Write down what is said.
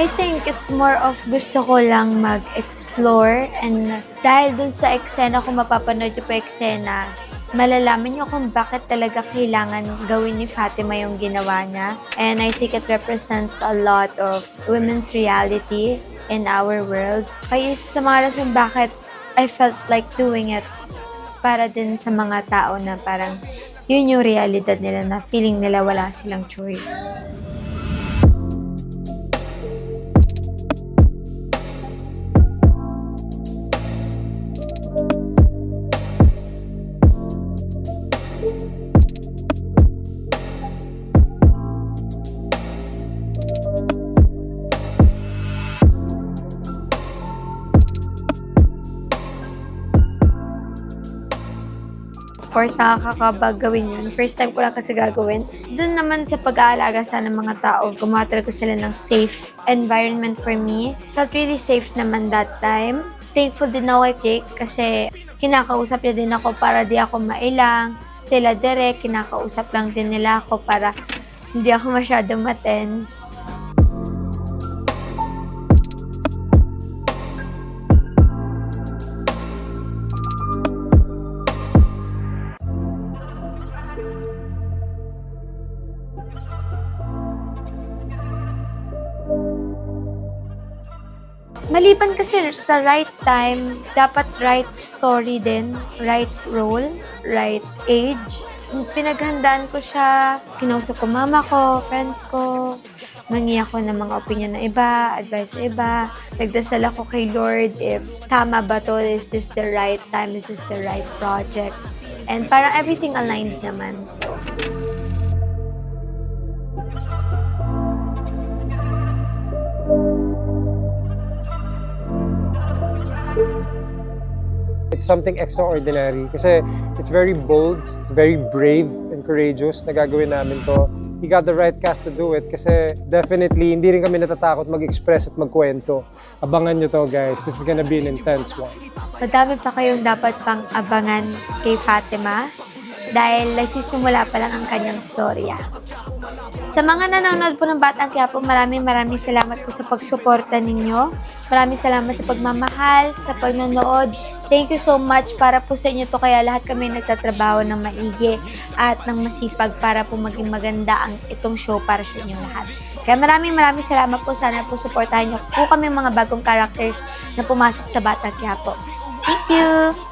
I think it's more of gusto ko lang mag-explore, and dahil dun sa eksena, kung mapapanood yung eksena, malalaman niyo kung bakit talaga kailangan gawin ni Fatima yung ginawa niya. And I think it represents a lot of women's reality in our world. Kaya isa sa mga rason bakit I felt like doing it, para din sa mga tao na parang yun yung realidad nila, na feeling nila wala silang choice. Of course, nakakakabag gawin yun. First time ko lang kasi gagawin. Doon naman sa pag-aalaga sa ng mga tao, gumawa talaga sila ng safe environment for me. Felt really safe naman that time. Thankful din ako kay Jake kasi kinakausap niya din ako para di ako mailang. Sila direct, kinakausap lang din nila ako para hindi ako masyadong matense. Maliban kasi sa right time, dapat right story din, right role, right age. Pinaghandaan ko siya, kinausap ko mama ko, friends ko, mangi ako ng mga opinion ng iba, advice ng iba. Nagdasal ako kay Lord if tama ba to, is this the right time, is this the right project. And parang everything aligned naman. So, it's something extraordinary kasi it's very bold, it's very brave and courageous na gagawin namin to. He got the right cast to do it kasi definitely hindi rin kami natatakot mag-express at magkwento. Abangan nyo to, guys. This is gonna be an intense one. madami pa kayong dapat pang abangan kay Fatima dahil nagsisimula pa lang ang kanyang storya. Sa mga nanonood po ng Batang Quiapo, maraming salamat po sa pagsuporta ninyo. Maraming salamat sa pagmamahal, sa pagnonood. Thank you so much. Para po sa inyo to, kaya lahat kami nagtatrabaho ng maigi at ng masipag para po maging maganda ang itong show para sa inyong lahat. Kaya maraming salamat po. Sana po supportahan niyo po kami mga bagong characters na pumasok sa Batang Quiapo. Thank you!